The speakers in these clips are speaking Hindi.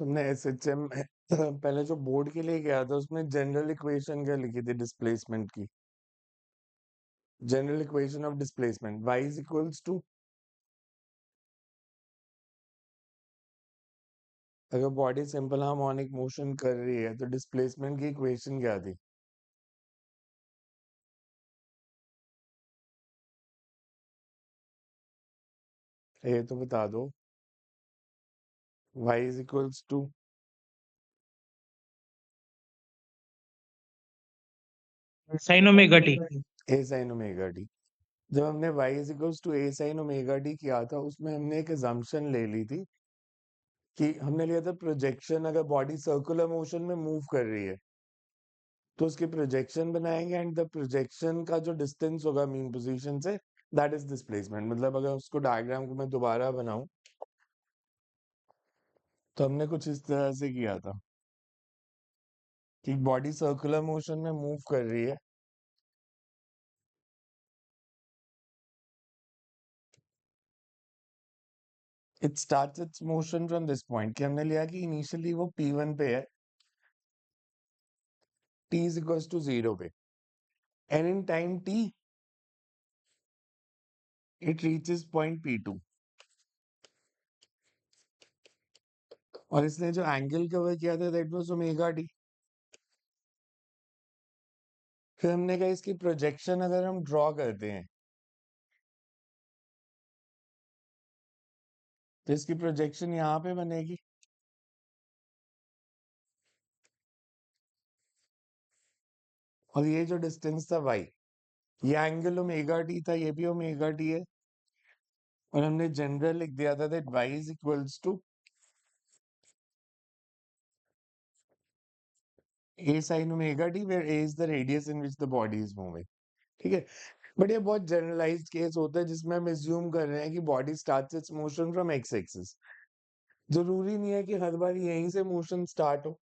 हमने एसएचएम पहले जो बोर्ड के लिए गया था उसमें जनरल इक्वेशन क्या लिखी थी डिस्प्लेसमेंट की? General equation of displacement y is equals to, अगर बॉडी सिंपल हार्मोनिक मोशन कर रही है तो डिस्प्लेसमेंट की इक्वेशन क्या थी? ये तो बता दो। y is equals to sine omega t. a sin omega t. जब हमने y is equals to a sin omega t किया था उसमें हमने एक assumption ले ली थी कि हमने लिया था प्रोजेक्शन, अगर बॉडी सर्कुलर मोशन में मूव कर रही है तो उसकी प्रोजेक्शन बनाएंगे एंड द प्रोजेक्शन का जो डिस्टेंस होगा mean position say that is displacement. मतलब अगर उसको डायग्राम को मैं दोबारा बनाऊं तो हमने कुछ इस तरह से किया था कि बॉडी सर्कुलर मोशन में मूव कर रही है, it starts it's motion from this point, कि हमने लिया कि इनिशियली वो P1 पे है, t इज इक्वल्स टू 0 पे, and in time t it reaches point P2, और इसने जो एंगल कवर किया था दैट वाज ओमेगा टी। फिर हमने कहा इसकी प्रोजेक्शन अगर हम ड्रॉ करते हैं तो इसकी प्रोजेक्शन यहाँ पे बनेगी, और ये जो डिस्टेंस था y, ये एंगल ओमेगा टी था, ये भी ओमेगा टी है, और हमने जनरल लिख दिया था that y is equals to a sin omega t where a is the radius in which the body is moving. ठीक है, बट ये बहुत जनरलाइज्ड केस होता है जिसमें हम एज्यूम कर रहे हैं कि body starts it's motion from x axis. जरूरी नहीं है कि हर बार यहीं से मोशन स्टार्ट हो,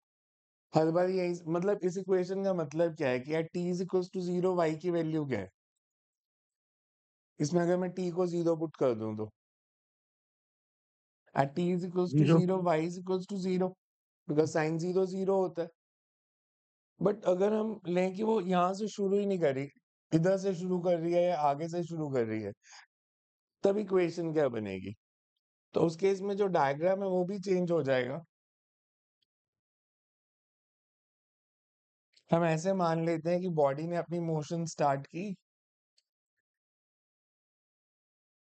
हर बार यहीं मतलब इस इक्वेशन का मतलब क्या है कि यार t is equals to 0, y की वैल्यू क्या है? इसमें अगर मैं t को 0 पुट कर दूं तो at t is equals to zero. 0, y is equals to 0, because sin 0 0 होता है। बट अगर हम लें कि वो यहाँ से शुरू ही नहीं कर रही, इधर से शुरू कर रही है या आगे से शुरू कर रही है, तब इक्वेशन क्या बनेगी? तो उस केस में जो डायग्राम है वो भी चेंज हो जाएगा। हम ऐसे मान लेते हैं कि बॉडी ने अपनी मोशन स्टार्ट की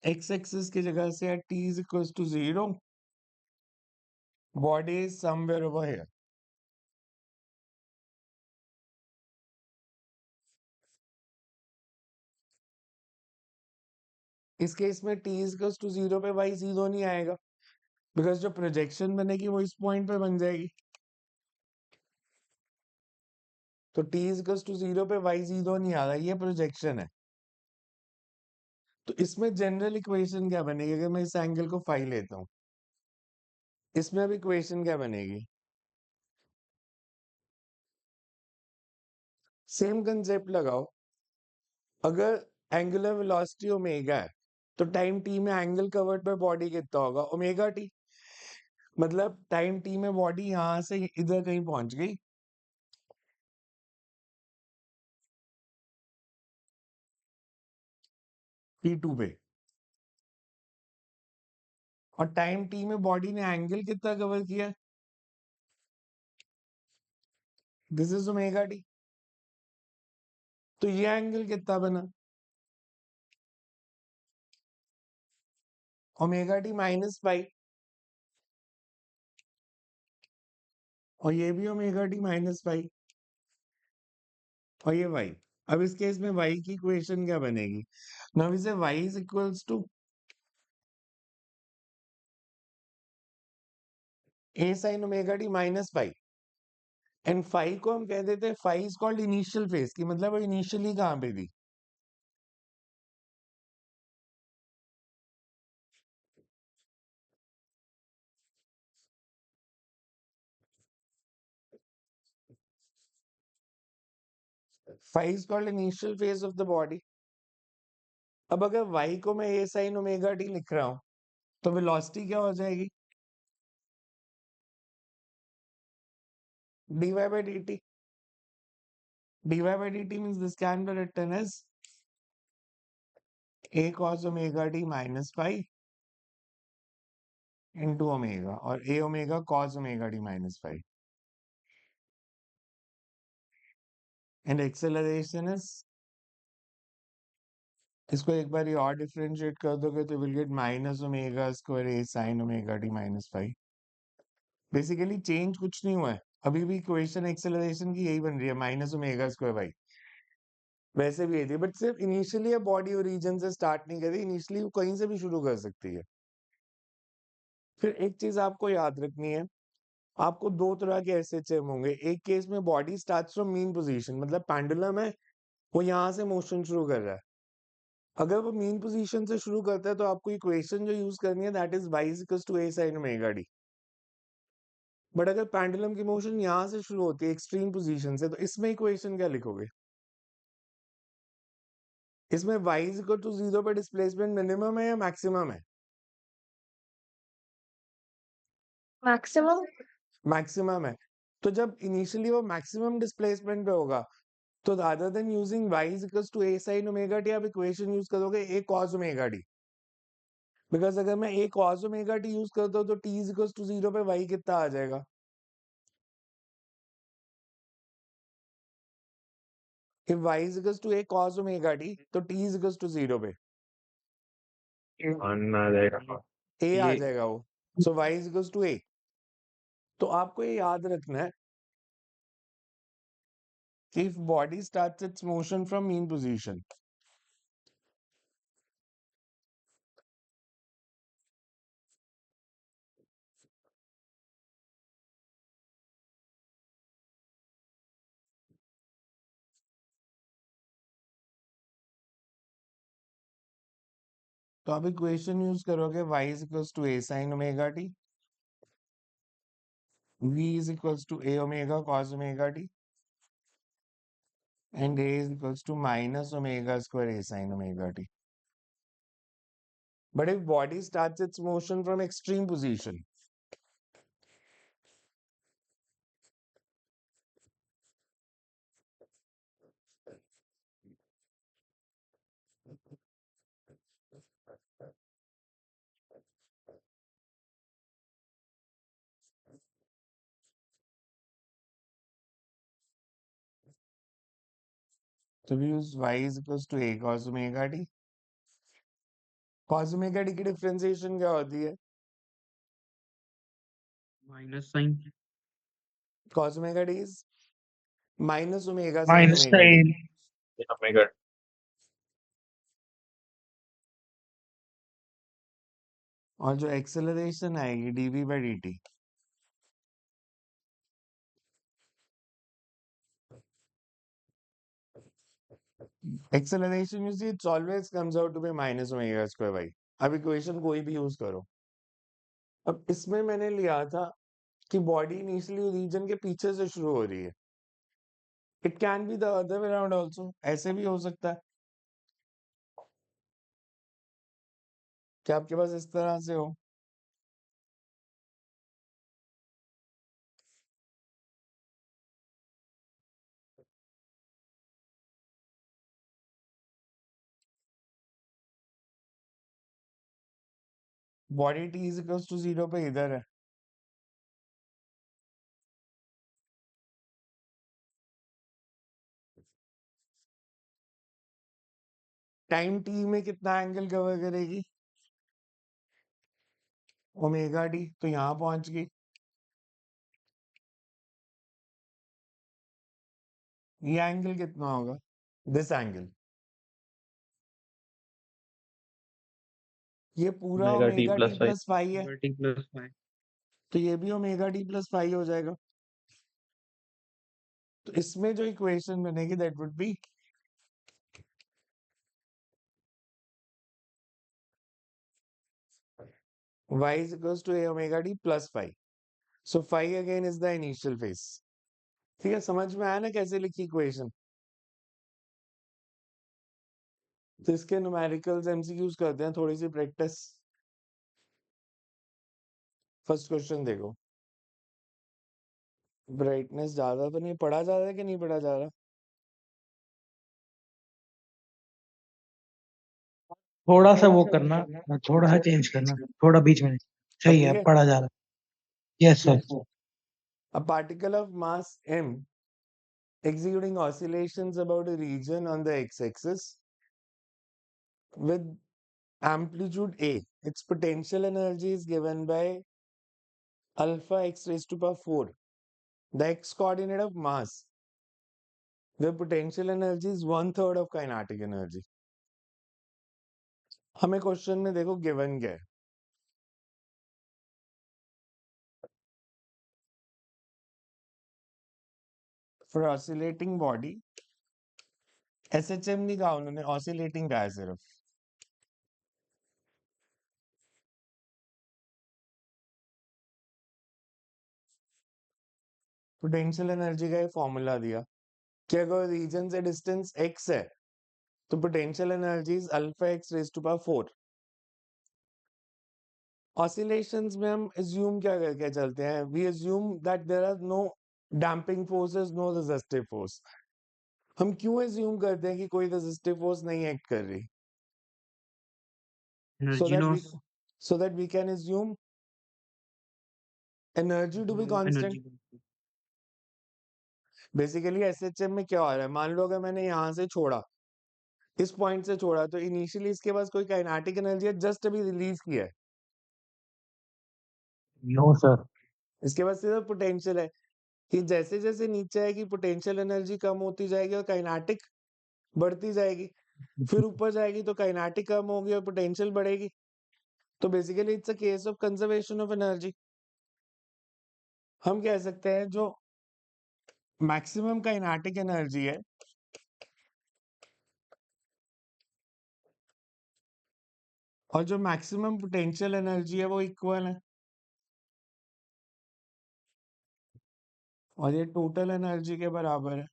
एक्स एक्सिस की जगह से at t is equals to 0, body is somewhere over here। इस केस में t is equals to 0 पे y 0 नहीं आएगा, बिकॉज जो प्रोजेक्शन बनेगी वो इस पॉइंट पे बन जाएगी। तो t is equals to 0 पे y 0 नहीं आ रहा, ये प्रोजेक्शन है। तो इसमें जनरल इक्वेशन क्या बनेगी? अगर मैं इस एंगल को फाई लेता हूँ, इसमें अब इक्वेशन क्या बनेगी? सेम कंसेप्ट लगाओ। अगर एंगुलर वेलोसिटी ओमेगा है तो टाइम t में एंगल कवर्ड बाय बॉडी कितना होगा? Omega T. मतलब टाइम t में बॉडी यहां से इधर कहीं पहुंच गई, P2 पे, और टाइम t में बॉडी ने एंगल कितना कवर किया? This is omega T. तो ये एंगल कितना बना? ओमेगा टी माइनस पाई, और ये भी ओमेगा टी माइनस पाई, और ये y। अब इस केस में y की इक्वेशन क्या बनेगी? नाउ इसे y is equals to a sin omega t minus pi, and phi को हम कह देते हैं phi is called initial phase, की मतलब वो इनिशियली कहां पे थी? Phi is called initial phase of the body. अब अगर y को मैं a sin ओमेगा टी लिख रहा हूं तो वेलोसिटी क्या हो जाएगी? dy by dt. dy by dt means this can be written as a cos omega t minus phi into omega, or a omega cos omega t minus phi. And acceleration is, इसको एक बार और डिफरेंशिएट कर दोगे तो will get minus omega square A sign omega t minus five. Basically change कुछ नहीं हुआ है, अभी भी इक्वेशन एक्सेलरेशन की यही बन रही है, माइनस ओमेगा स्क्वायर बाई. वैसे भी थी, बट सिर्फ इनिशियली बॉडी ओरिजिन से स्टार्ट नहीं करी, इनिशियली वो कहीं से भी शुरू कर सकती है. फिर एक चीज आपको याद रखनी है, आपको दो तरह के एसएचएम होंगे. एक केस में body starts from mean position, मतलब पेंडुलम है, वो यहाँ से मोशन शुरू कर रहा है. अगर वो मीन पोजीशन से शुरू करता है तो आपको इक्वेशन जो यूज करनी है that is y equals to a sin omega d. But अगर पेंडुलम की मोशन यहाँ से शुरू होती है एक्सट्रीम पोजीशन से, तो इसमें इक्वेशन क्या लिखोगे? इसमें y इक्वल टू 0 पे डिस्प्लेसमेंट मिनिमम है या मैक्सिमम है? मैक्सिमम. मैक्सिमम है. तो जब इनिशियली वो मैक्सिमम डिस्प्लेसमेंट पे होगा, तो rather than using y equals to a sin omega t, आप इक्वेशन यूज करोगे a cos omega d. Because अगर मैं a cos omega t use करता हूँ तो t इक्वल्स टू 0 पे y कितना आ जाएगा? If y is equals to a cos omega t, तो t is equals to 0 पे आ जाएगा a आ ये जाएगा वो. So y is equals to a. तो आपको ये याद रखना है कि if body starts its motion from mean position, तो आप इक्वेशन यूज करोगे y is equals to a sin omega t, v is equals to a omega cos omega t, and a is equals to minus omega square a sin omega t. But if body starts its motion from extreme position, तो we use y is equals to a cos omega t. cos omega t की डिफरेंशिएशन क्या होती है? Minus sine cos omega t is minus omega sin minus omega t. Sine omega और जो एक्सेलरेशन आएगी dv by dt, acceleration you see it always comes out to be minus omega square y. अब इक्वेशन कोई भी यूज करो. अब इसमें मैंने लिया था कि बॉडी इनिशियली रीजन के पीछे से शुरू हो रही है. It can be the other way around also, ऐसे भी हो सकता है कि आपके पास इस तरह से हो. Body t is equals to 0 पे इधर है, टाइम t में कितना एंगल कवर करेगी? Omega d. तो यहां पहुंच गई. ये एंगल कितना होगा? This angle. ये पूरा omega t omega t plus five plus five है, ओमेगा टी प्लस फाइव तो ये भी ओमेगा टी प्लस फाइव हो जाएगा. तो इसमें जो इक्वेशन बनेगी that would be y is equals to a omega t plus phi. So phi again is the initial phase. ठीक है, समझ में आया ना कैसे लिखी इक्वेशन? तो इसके न्यूमेरिकल्स एमसीक्यूज करते हैं, थोड़ी सी प्रैक्टिस. फर्स्ट क्वेश्चन देखो. ब्राइटनेस ज्यादा तो नहीं, पढ़ा जा रहा है कि नहीं पढ़ा जा रहा? थोड़ा सा वो करना, थोड़ा सा चेंज करना, थोड़ा बीच में नहीं। अब सही ठीक है, है। पढ़ा जा रहा है। Yes sir. A particle of mass m executing oscillations about a region on the x-axis with amplitude a. Its potential energy is given by alpha x raised to power 4, the x coordinate of mass, where potential energy is 1/3 of kinetic energy. हमें क्वेश्चन में देखो गिवन क्या है। For oscillating body, SHM नहीं कहा उन्होंने, ऑसिलेटिंग कहा है सिर्फ। पोटेंशियल एनर्जी का फॉर्मूला दिया कि अगर रीजन से डिस्टेंस x है तो potential energy is alpha x raise to power 4। Oscillations में हम अज्यूम क्या करके चलते हैं? We assume that there are no damping forces, no resistive force. हम क्यों अज्यूम करते हैं कि कोई रेजिस्टिव फोर्स नहीं एक्ट कर रही? so Energy that we loss. so that we can assume energy to be constant. Energy. Basically SHM में क्या हो रहा है? मान लो अगर मैंने यहाँ से छोड़ा, इस पॉइंट से छोड़ा, तो इनिशियली इसके पास कोई काइनेटिक एनर्जी है जस्ट अभी रिलीज किया है, नो सर। इसके पास सिर्फ पोटेंशियल है कि जैसे जैसे नीचे आएगी पोटेंशियल एनर्जी कम होती जाएगी और काइनेटिक बढ़ती जाएगी, फिर ऊपर जाएगी तो काइनेटिक कम होगी और पोटेंशियल बढ़ेगी। तो basically it's a case of conservation of energy. हम कह सकते हैं जो मैक्सिमम काइनेटिक एनर्जी है और जो मैक्सिमम पोटेंशियल एनर्जी है वो इक्वल है, और ये टोटल एनर्जी के बराबर है।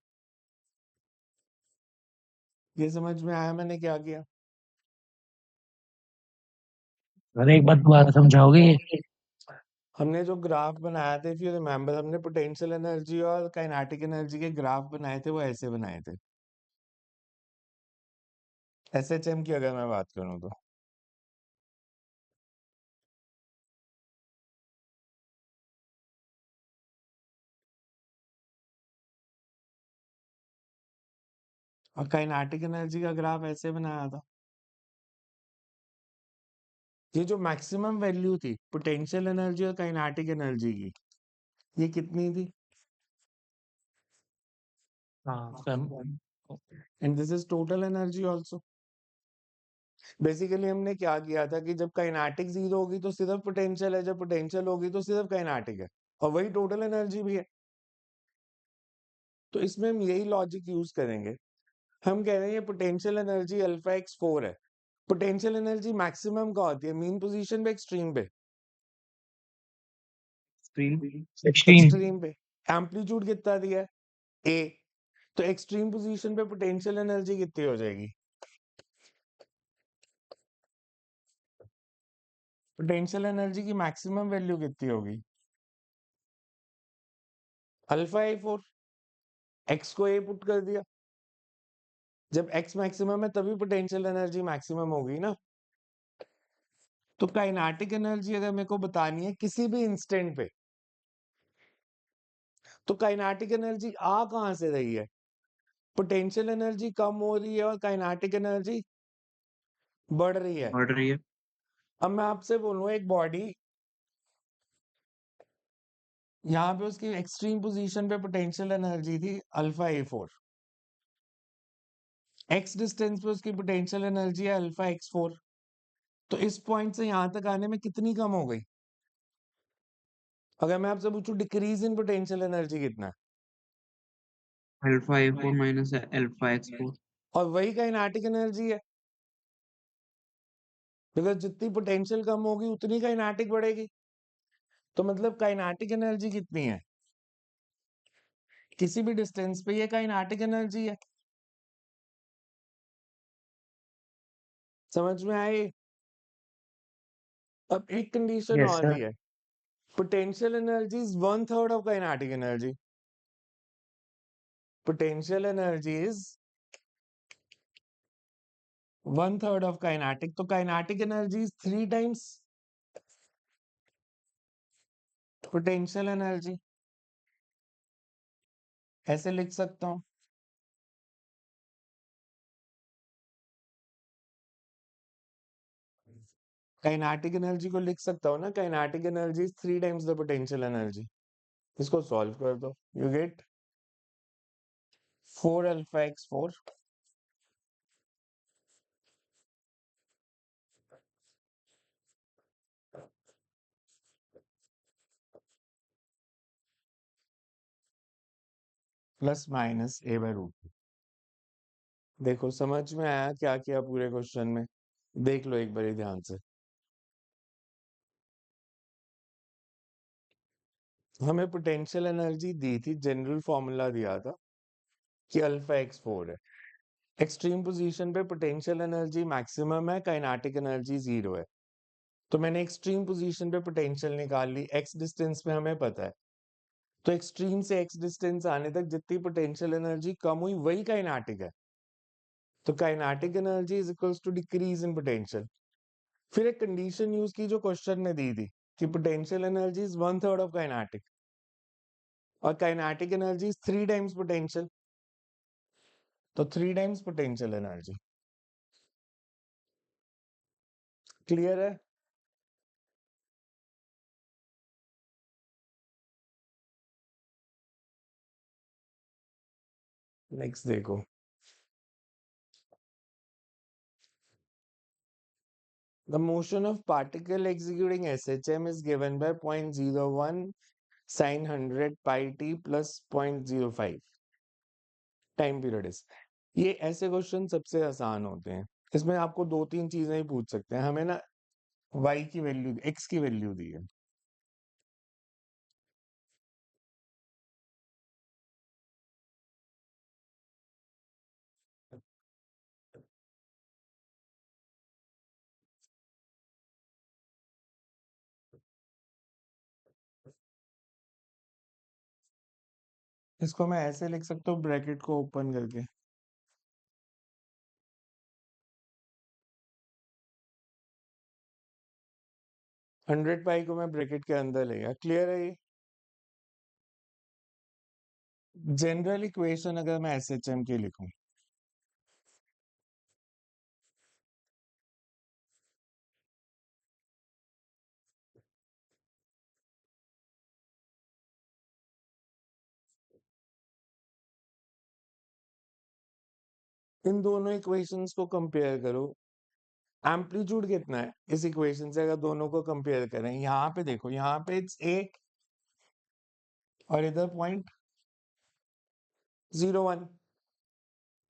ये समझ में आया मैंने क्या किया? अरे एक बात दोबारा समझाओगे ये? हमने जो ग्राफ बनाया थे, इफ यू रिमेम्बर, हमने पोटेंशियल एनर्जी और काइनेटिक एनर्जी के ग्राफ बनाए थे, वो ऐसे बनाए थे। एसएचएम की अगर मैं बात करूं तो और काइनेटिक एनर्जी का ग्राफ ऐसे बनाया था। ये जो मैक्सिमम वैल्यू थी पोटेंशियल एनर्जी और काइनेटिक एनर्जी की, ये कितनी थी? हाँ sir. And this is total energy also. Basically हमने क्या किया था कि जब काइनेटिक जीरो होगी तो सिर्फ पोटेंशियल है, जब पोटेंशियल होगी तो सिर्फ काइनेटिक है, और वही टोटल एनर्जी भी है। तो इसमें हम यही लॉजिक यूज करेंगे। हम कह रहे हैं ये पोटेंशियल एनर्जी अल्फा एक्स 4 है। पोटेंशियल एनर्जी मैक्सिमम का होती है मीन पोजीशन पे, एक्सट्रीम पे? Extreme. एक्सट्रीम। एक्सट्रीम पे। एम्पलीट्यूड कितना दिया है? ए। तो एक्सट्रीम पोजीशन पे पोटेंशियल एनर्जी कितनी हो जाएगी? पोटेंशियल एनर्जी की मैक्सिमम वैल्यू कितनी होगी? अल्फा ए 4। एक्स को ए पुट कर दिया, जब एक्स मैक्सिमम है तभी पोटेंशियल एनर्जी मैक्सिमम होगी ना। तो काइनेटिक एनर्जी अगर मेरे को बतानी है किसी भी इंस्टेंट पे, तो काइनेटिक एनर्जी आ कहां से रही है? पोटेंशियल एनर्जी कम हो रही है और काइनेटिक एनर्जी बढ़ रही है। बढ़ रही है। अब मैं आपसे बोलूं, एक बॉडी यहाँ पे उसकी एक्सट्रीम पोजीशन पे पोटेंशियल एनर्जी थी अल्फा ए 4, एक्स डिस्टेंस पे उसकी पोटेंशियल एनर्जी है अल्फा एक्स 4। तो इस पॉइंट से यहां तक आने में कितनी कम हो गई? अगर मैं आपसे पूछूं डिक्रीज इन पोटेंशियल एनर्जी कितना है? Alpha A4 minus alpha X4. और वही काइनेटिक एनर्जी है, बिकॉज जितनी पोटेंशियल कम होगी उतनी काइनेटिक बढ़ेगी। तो मतलब काइनेटिक एनर्जी कितनी है किसी भी डिस्टेंस पे? ये काइनेटिक एनर्जी है। समझ में आए? अब एक कंडीशन यस और दी सर। है, potential energy is 1/3 of kinetic energy. potential energy is 1/3 of kinetic, तो kinetic energy is 3 times potential energy, ऐसे लिख सकता हूं। काइनेटिक एनर्जी को लिख सकता हूँ ना, kinetic energy is 3 times the potential energy. इसको सॉल्व कर दो, you get 4 alpha x 4 plus minus a by root. देखो समझ में आया क्या किया पूरे क्वेश्चन में? देख लो एक बार ध्यान से। हमें पोटेंशियल एनर्जी दी थी, जनरल फॉर्मूला दिया था कि अल्फा एक्स 4 है। एक्सट्रीम पोजीशन पे पोटेंशियल एनर्जी मैक्सिमम है, काइनेटिक एनर्जी 0 है। तो मैंने एक्सट्रीम पोजीशन पे पोटेंशियल निकाल ली, एक्स डिस्टेंस पे हमें पता है। तो एक्सट्रीम से एक्स डिस्टेंस आने तक जितनी पोटेंशियल एनर्जी कम हुई वही काइनेटिक है। तो kinetic energy is equals to decrease in potential. फिर एक कंडीशन यूज की जो क्वेश्चन में दी थी कि potential energy is 1/3 of kinetic और kinetic energy is 3 times potential, तो 3 टाइम्स पोटेंशियल एनर्जी। क्लियर है? नेक्स्ट देखो, the motion of particle executing SHM is given by 0.01 sin 100 pi t plus 0.05 time period is. ये ऐसे क्वेश्चन सबसे आसान होते हैं। इसमें आपको 2-3 चीजें ही पूछ सकते हैं। हमें ना y की वैल्यू, x की वैल्यू दी है, इसको मैं ऐसे लिख सकता हूँ ब्रैकेट को ओपन करके, हंड्रेड पाई को मैं ब्रैकेट के अंदर लेगा। क्लियर है? ये जनरल इक्वेशन अगर मैं SHM की लिखूं, इन दोनों इक्वेशंस को कंपेयर करो। एम्पलीट्यूड कितना है इस इक्वेशन से अगर दोनों को कंपेयर करें? यहाँ पे देखो, यहाँ पे इट्स 8 और इधर 0.01,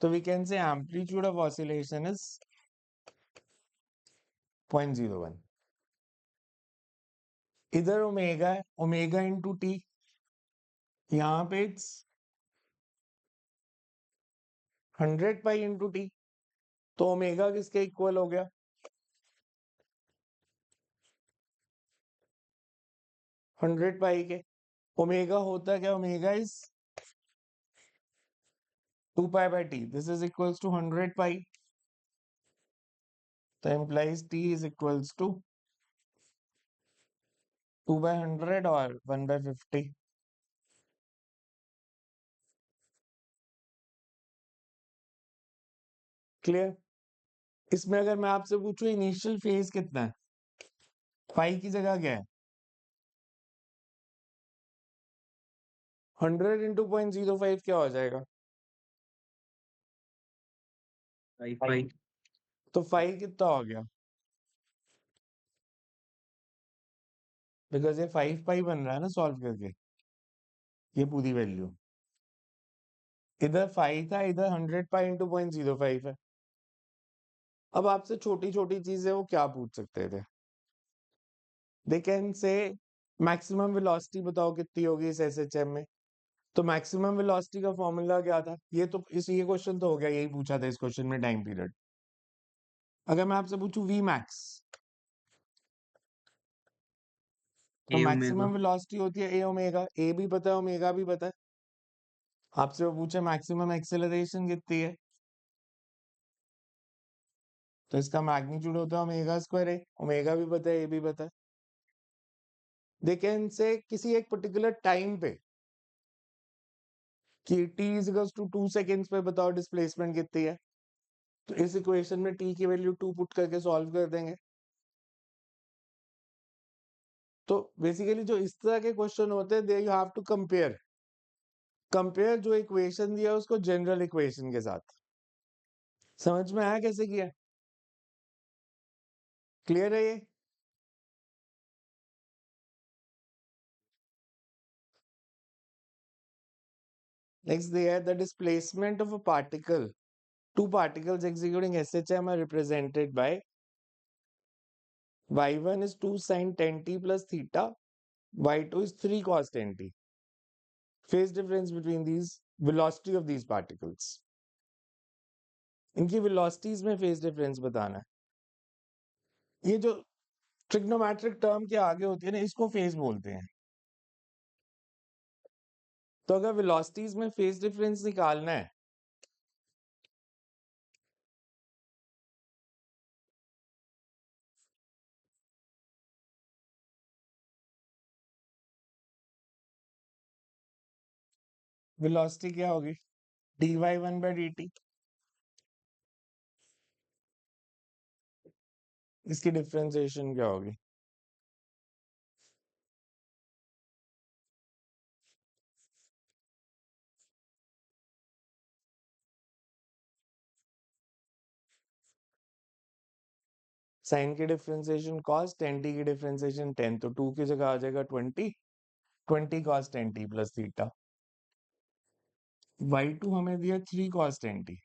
तो we can say amplitude of oscillation is 0.01। इधर ओमेगा है, ओमेगा इंटू टी, यहाँ पे इट्स 100 पाई इंटू टी, तो ओमेगा किसके इक्वल हो गया? 100 पाई के। ओमेगा होता क्या? Omega is 2 pi by t, this is equals to 100 pi, तो implies t is equals to 2 by 100 और 1 by 50। क्लियर? इसमें अगर मैं आपसे पूछूं इनिशियल फेज कितना है, पाई की जगह क्या है? 100 इंटू 0.05 क्या हो जाएगा? 5 तो 5 कितना हो गया? बिकॉज ये 5 पाई बन रहा है ना सॉल्व करके, ये पूरी वैल्यू। इधर 5 था, इधर 100 पाई इंटू 0.05 है। अब आपसे छोटी छोटी चीजें वो क्या पूछ सकते थे? They can say maximum velocity बताओ कितनी होगी इस SHM में। तो मैक्सिमम वेलोसिटी का फॉर्मूला क्या था? ये तो ये क्वेश्चन तो हो गया, यही पूछा था इस क्वेश्चन में टाइम पीरियड। अगर मैं आपसे पूछूं वी मैक्स, तो a मैक्सिमम ओमेगा वेलोसिटी होती है ए ओमेगा, ए भी पता है ओमेगा भी पता है। आपसे वो पूछे मैक्सिमम एक्सेलरेशन कितनी है, तो इसका मैग्नीट्यूड होता है ओमेगा स्क्वायर है, ओमेगा भी पता है, ये भी पता है। दे कैन से किसी एक पर्टिकुलर टाइम पे कि t इज टू 2 सेकेंड्स पे बताओ डिस्प्लेसमेंट कितनी है, तो इस इक्वेशन में t की वैल्यू 2 पुट करके सॉल्व कर देंगे। तो बेसिकली जो इस तरह के क्वेश्चन होते हैं, दे यू हैव टू कंपेयर जो इक्वेशन दिया उसको जनरल इक्वेशन के साथ। समझ में आया कैसे किया? क्लियर है ये? Next, they are the displacement of a particle. Two particles executing SHM are represented by y1 is 2 sin 10t plus theta, y2 is 3 cos 10t. Phase difference between these velocity of these particles. इनकी velocities में phase difference बताना है। ये जो trigonometric term के आगे होती है ना, इसको phase बोलते हैं। तो अगर velocities में phase difference निकालना है, velocity क्या होगी? dy1 by dt। इसकी डिफरेंशिएशन क्या होगी? साइन की डिफरेंशिएशन cos, 10t की डिफरेंशिएशन 10, तो 2 की जगह आ जाएगा 20 cos 10t plus theta. y2 हमें दिया 3 cos 10t,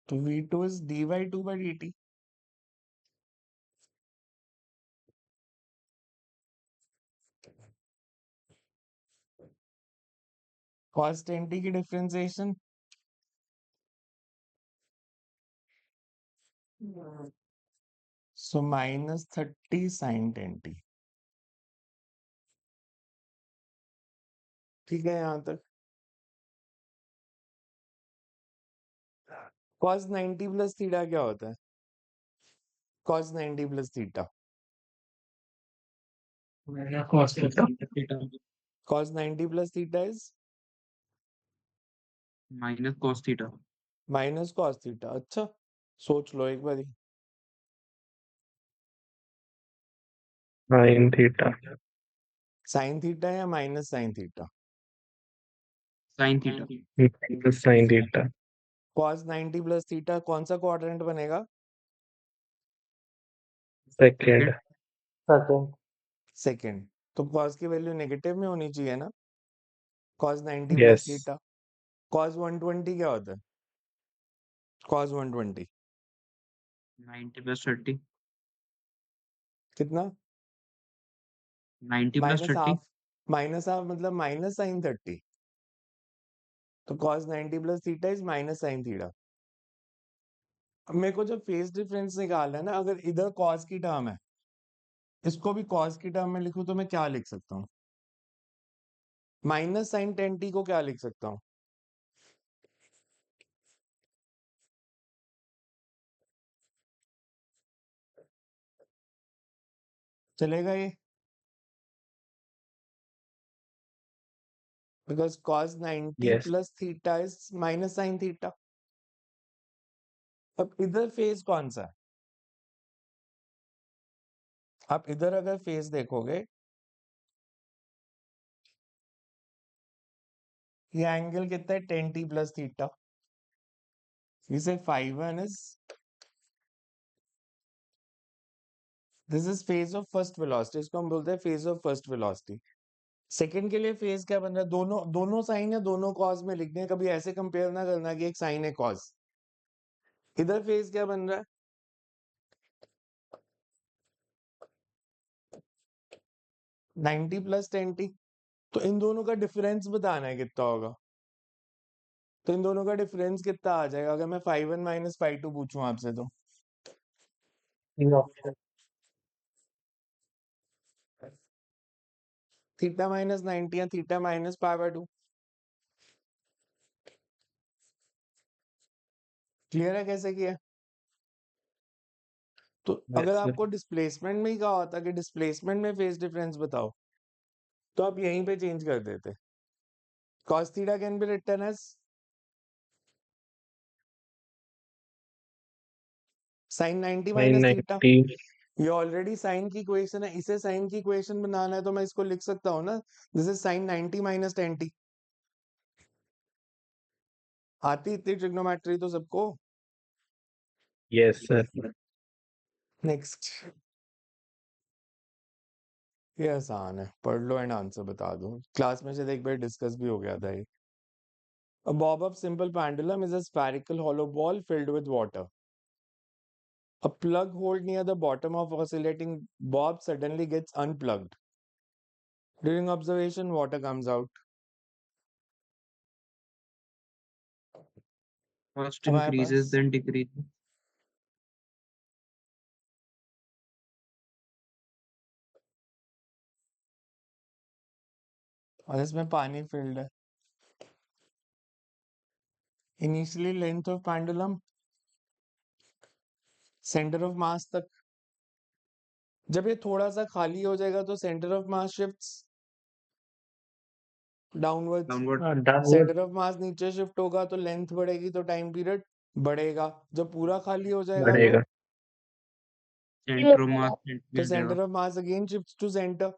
तो v2 is dy2 by dt। cos 10t की डिफरेंशिएशन सो -30 sin 10t। ठीक है यहां तक? cos 90 प्लस थीटा क्या होता है? cos 90 plus theta, cos theta cos 90 plus theta is minus cos theta. Minus cos theta. अच्छा, सोच लो एक बारी। sin theta साइन थीटा या minus sine theta? Sin theta. minus sin theta cos 90 plus theta कौन सा क्वाड्रेंट बनेगा? second second. तो cos की वैल्यू नेगेटिव में होनी चाहिए ना? cos 90 plus yes theta. cos 120 क्या होता है? cos 120 90 plus 30. कितना? 90 plus minus 30. Half, minus half मतलब माइनस साइन 30, तो cos 90 plus theta is minus sine theta. अब मेरे को जब फेज डिफरेंस निकालना है ना, अगर इधर cos की टर्म है, इसको भी cos की टर्म में लिखूं तो मैं क्या लिख सकता हूँ? माइनस साइन 10t को क्या लिख सकता हूँ? चलेगा ये? Because cos 90 yes plus theta is minus sine theta. अब इधर फेज कौन सा है? आप इधर अगर फेज देखोगे, ये एंगल कितना है? 10t plus theta. इसे 5 is this is phase of first velocity, इसको हम बोलते हैं phase of first velocity. Second के लिए फेज क्या बन रहा है? दोनों दोनों साइन या दोनों कॉस में लिखने हैं, कभी ऐसे कंपेयर ना करना कि एक साइन है कॉस। इधर फेज क्या बन रहा है? 90 प्लस 10t। तो इन दोनों का डिफरेंस बताना है कितना होगा। तो इन दोनों का डिफरेंस कितना आ जाएगा अगर मैं 5 माइनस 5 पूछूं आपसे तो? no थीटा माइनस 90 या थीटा माइनस π/2। क्लियर है कैसे किया? तो अगर Yes, sir. आपको डिस्प्लेसमेंट में ही कहा होता कि डिस्प्लेसमेंट में फेज डिफरेंस बताओ, तो आप यहीं पे चेंज कर देते। cos theta can be written as sin 90 minus theta. 990. ये ऑलरेडी साइन की इक्वेशन है, इसे साइन की इक्वेशन बनाना है तो मैं इसको लिख सकता हूँ ना, this is sin 90 minus 10t। आती इतनी ट्रिग्नोमेट्री तो सबको। Yes, sir. नेक्स्ट, ये आसान है, पढ़ लो एंड आंसर बता दूं। क्लास में से एक बार डिस्कस भी हो गया था ये। A bob-up simple pendulum is a spherical hollow ball filled with water. A plug hole near the bottom of oscillating bob suddenly gets unplugged. During observation, water comes out. First हमारे increases, पास then decreases. और इसमें पानी फिल्ड है। Initially length of pendulum centre of मास तक। जब ये थोड़ा सा खाली हो जाएगा तो centre of mass shifts downwards. Downward. Downward. Centre of मास नीचे शिफ्ट होगा तो लेंथ बढ़ेगी तो टाइम पीरियड बढ़ेगा। जब पूरा खाली हो जाएगा तो बढ़ेगा. Center of mass तो मिल सेंटर जाएगा. Of mass again shifts to centre.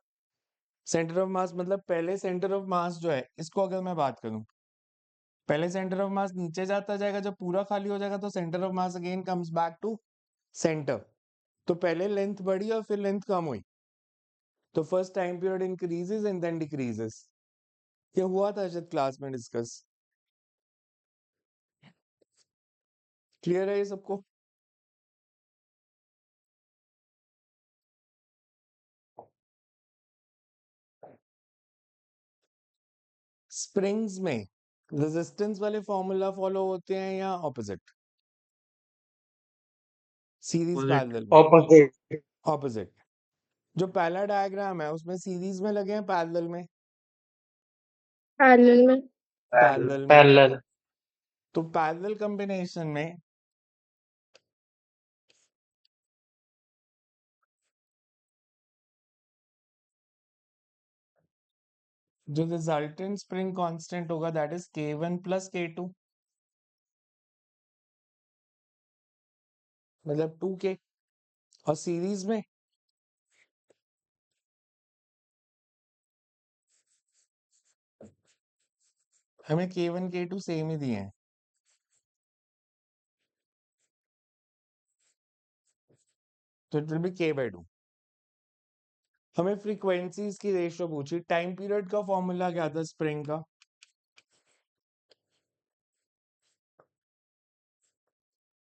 Centre of mass मतलब पहले सेंटर ऑफ मास जो है, इसको अगर मैं बात करूं, पहले सेंटर ऑफ मास नीचे जाता जाएगा, जब पूरा खाली हो जाएगा तो centre of mass again comes back to centre. तो पहले लेंथ बढ़ी और फिर लेंथ कम हुई, तो first time period increases and then decreases. ये हुआ था शायद क्लास में डिस्कस। क्लियर है ये सबको? स्प्रिंग्स में रेजिस्टेंस वाले फॉर्मूला फॉलो होते हैं या ऑपोजिट? Series Opposite. पैरेलल में? Opposite. ऑपोजिट। जो पहला डायग्राम है उसमें सीरीज में लगे हैं पैरेलल में? Parallel में पैरेलल में। Parallel. तो पैरेलल कॉम्बिनेशन में जो रिजल्टेंट स्प्रिंग कांस्टेंट होगा that is k1 plus k2, मतलब 2k। और सीरीज में हमें k1 k2 सेम ही दिए हैं, तो इट विल बी k/2। हमें फ्रीक्वेंसीज की रेशियो पूछी। टाइम पीरियड का फॉर्मूला क्या था स्प्रिंग का?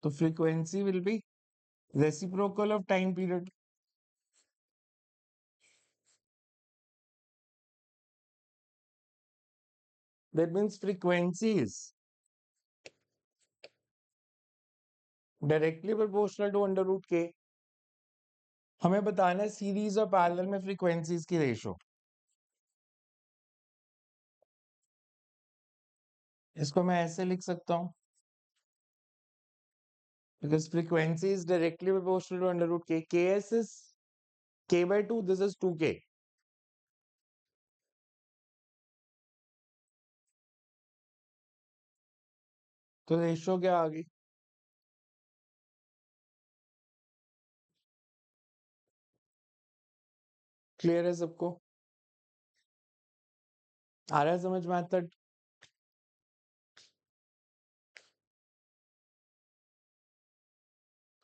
तो frequency will be reciprocal of time period. That means frequency is directly proportional to under root के। हमें बताना है सीरीज और पैरेलल में फ्रीक्वेंसीज की रेशियो। इसको मैं ऐसे लिख सकता हूं, because frequency is directly proportional to under root k. Ks is k/2, this is 2k. तो रेशियो क्या आ गई? क्लियर है सबको? आ रहा है समझ मेथड?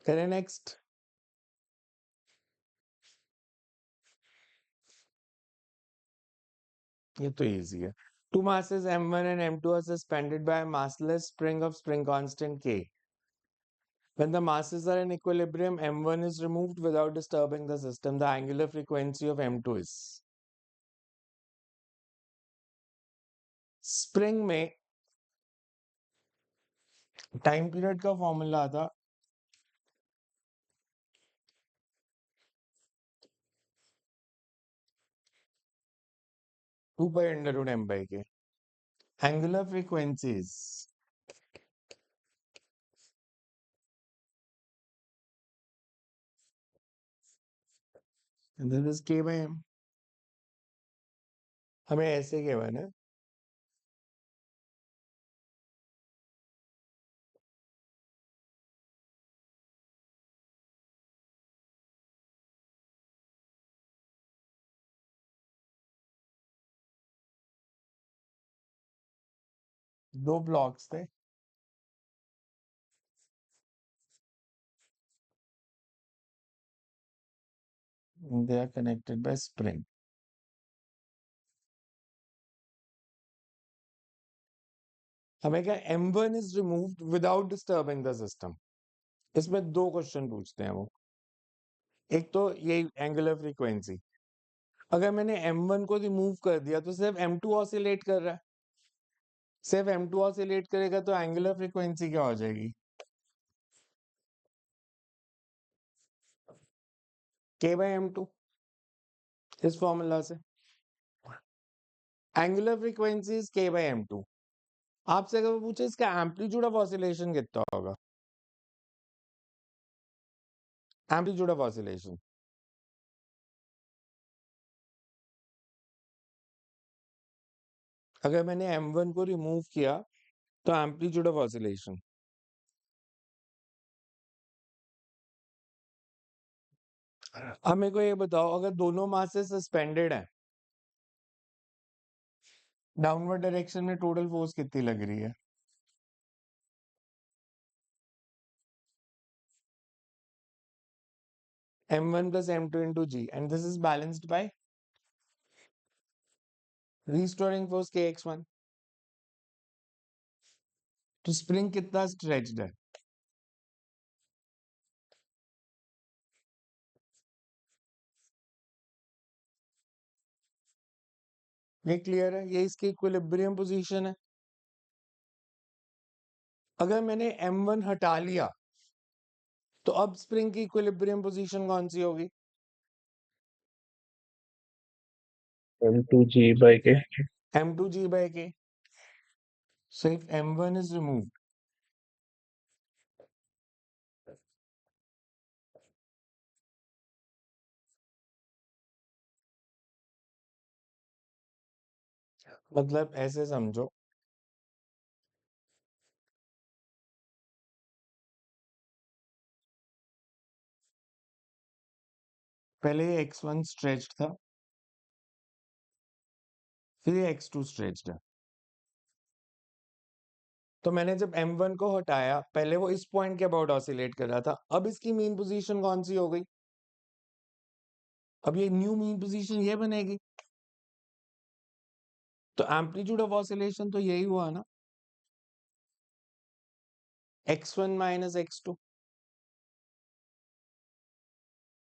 करें नेक्स्ट। ये तो इजी है। Two masses m1 and m2 are suspended by a massless spring of spring constant k. When the masses are in equilibrium, m1 is removed without disturbing the system. The angular frequency of m2 is. Spring में टाइम पीरियड का फॉर्मूला था 2 pi under root m by k. Angular frequencies. And this is k by m. हमें ऐसे गिवन है दो ब्लॉक्स थे they are connected by spring. हमें क्या m1 is removed without disturbing the system. इसमें दो क्वेश्चन पूछते हैं वो. एक तो ये एंगुलर फ्रीक्वेंसी. अगर मैंने m1 को रिमूव कर दिया तो सिर्फ m2 ऑसिलेट कर रहा है. सिर्फ m2 ऑसिलेट करेगा तो एंगुलर फ्रीक्वेंसी क्या हो जाएगी? k by m2 इस फॉर्मूला से. Angular frequency is k by m2. आपसे अगर वो पूछे इसका एम्पलीट्यूड ऑफ ऑसिलेशन कितना होगा? एम्पलीट्यूड ऑफ ऑसिलेशन अगर मैंने m1 को रिमूव किया तो एम्पलीट्यूड ऑफ ऑसिलेशन अब मेरे को ये बताओ अगर दोनों मासेस सस्पेंडेड है डाउनवर्ड डायरेक्शन में टोटल फोर्स कितनी लग रही है? m1 plus m2 into g and this is balanced by restoring force kx1. तो स्प्रिंग कितना स्ट्रेच्ड है? ये क्लियर है? ये इसकी इक्विलिब्रियम पोजीशन है. अगर मैंने m1 हटा लिया तो अब स्प्रिंग की इक्विलिब्रियम पोजीशन कौन सी होगी? M2G by K. m2g by k. So if m1 is removed मतलब ऐसे समझो पहले ये x1 स्ट्रेच्ड था फिर ये x2 स्ट्रेच्ड है. तो मैंने जब m1 को हटाया पहले वो इस पॉइंट के अबाउट ऑसिलेट कर रहा था. अब इसकी मीन पोजीशन कौन सी हो गई? अब ये न्यू मीन पोजीशन ये बनेगी. तो एम्पलीट्यूड ऑफ ऑसिलेशन तो यही हुआ ना x1 माइनस x2.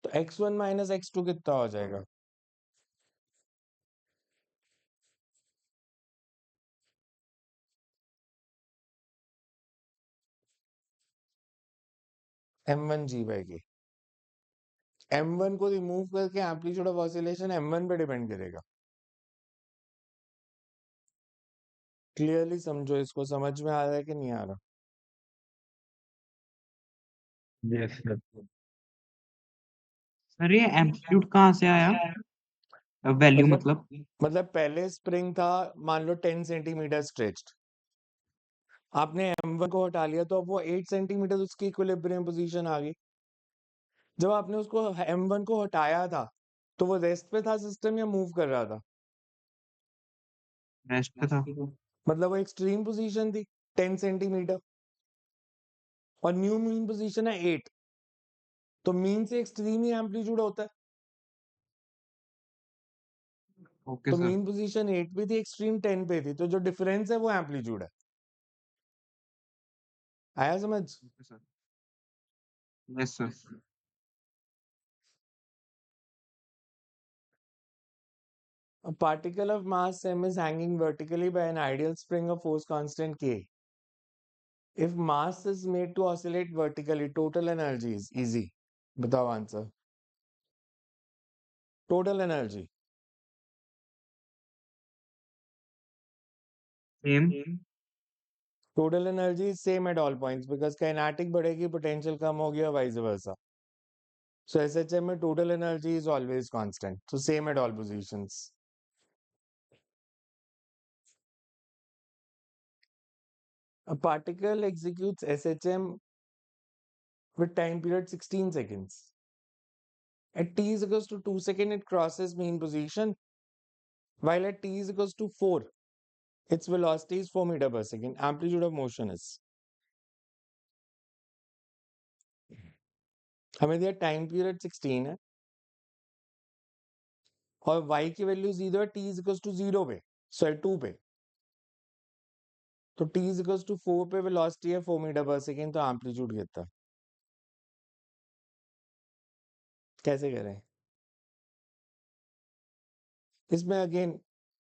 तो x1 माइनस x2 कितना हो जाएगा? m1g by k. m1 को रिमूव करके एम्पलीट्यूड ऑफ ऑसिलेशन m1 पे डिपेंड करेगा. क्लियरली समझो इसको. समझ में आ रहा है कि नहीं आ रहा? Yes, sir. सर ये एम्पलीट्यूड कहाँ से आया? वैल्यू मतलब मतलब पहले स्प्रिंग था मान लो 10 सेंटीमीटर स्ट्रेच्ड. आपने m1 को हटा लिया तो अब वो 8 सेंटीमीटर उसकी इक्विलिब्रियम पोजीशन आ गई. जब आपने उसको m1 को हटाया था तो वो रेस्ट पे था सिस्टम या मूव कर रहा था? रेस्ट पे था. मतलब वो एक्सट्रीम पोजीशन थी 10 सेंटीमीटर और न्यू मीन पोजीशन है 8. तो मीन से एक्सट्रीम ही एम्पलीट्यूड होता है. ओके तो सर. मीन पोजीशन 8 पे थी एक्सट्रीम 10 पे थी. तो जो डिफरेंस है वो एम्पलीट्यूड है. आया समझ? Okay sir. Yes sir. A particle of mass m is hanging vertically by an ideal spring of force constant k. If mass is made to oscillate vertically, total energy is easy. बताओ answer. Total energy same total energy same at all points because kinetic बढ़ेगी, पोटेंशियल कम होगी और वाइस वर्सा. So SHM में total energy is always constant. So same at all positions. A particle executes SHM with time period 16 seconds. At t is equals to 2 seconds, it crosses mean position. While at t is equals to 4, its velocity is 4 meter per second. Amplitude of motion is. हमें दिया टाइम पीरियड 16 है और y की वैल्यू 0 है, t is equals to 0 पे, सॉरी 2 पे. तो t is equals to 4 पे वेलोसिटी है 4 मीटर पर सेकेंड, तो एम्पलीट्यूड कितना? कैसे करें इसमें? अगेन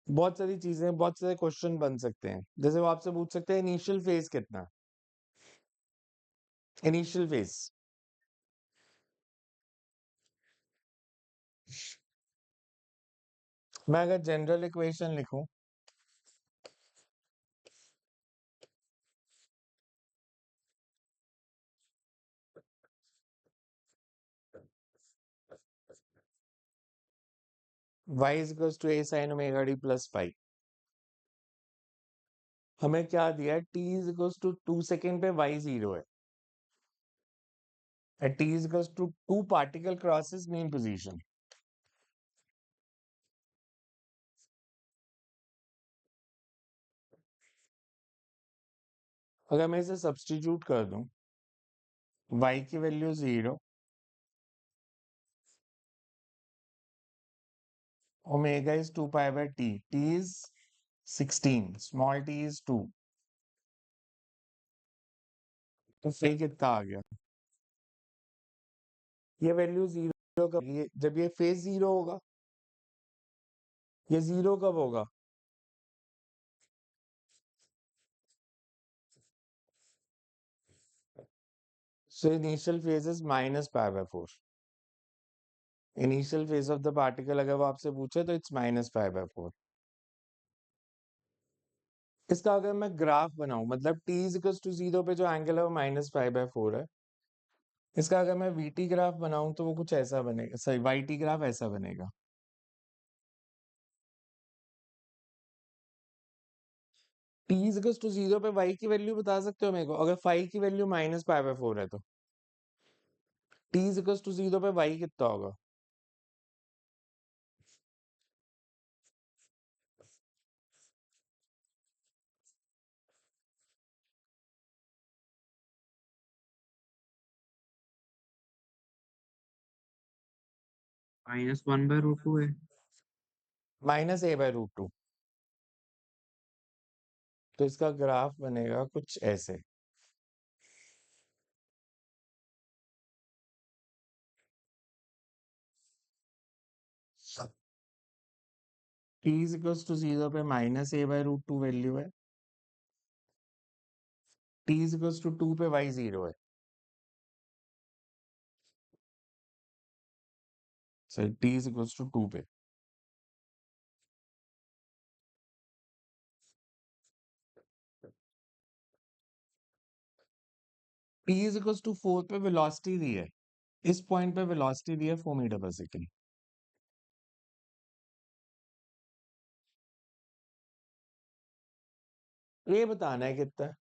बहुत सारी चीजें, बहुत सारे क्वेश्चन बन सकते हैं. जैसे वो आपसे पूछ सकते हैं इनिशियल फेज कितना? इनिशियल फेज मैं अगर जनरल इक्वेशन लिखूं, y is equals to a sin omega d plus phi. हमें क्या दिया है? t is equals to 2 second पे y 0 है. At t is equals to 2 particle crosses mean position. अगर मैं इसे सब्स्टिट्यूट कर दूं, y की value 0, omega is 2 pi by t, t is 16, small t is 2, तो phi कितना आ गया? ये वैल्यू 0 कब, जब ये फेज 0 होगा. ये 0 कब होगा? So initial phase is minus pi by 4. Initial phase of the particle अगर वो आपसे पूछे तो it's minus pi by 4. इसका अगर मैं ग्राफ बनाऊं, मतलब t is equals to 0 पे जो एंगल है वो minus pi by 4 है. इसका अगर मैं vt ग्राफ बनाऊं तो वो कुछ ऐसा बनेगा, सॉरी yt ग्राफ ऐसा बनेगा. t is equals to 0 पे y की वैल्यू बता सकते हो मेरे को? अगर phi की वैल्यू minus pi by 4 है तो t is equals to 0 पे y कितना होगा? -1/√2 है. Minus a by root 2. तो इसका ग्राफ बनेगा कुछ ऐसे. t is equals to 0 पे minus a by root 2 value है. t is equals to 2 पे y 0 है. So t is equals to 2 पे. t is equals to 4 पे वेलोसिटी दी है. इस पॉइंट पे वेलोसिटी दी है 4 मीटर पर सेकेंड. ये बताना है कितना है?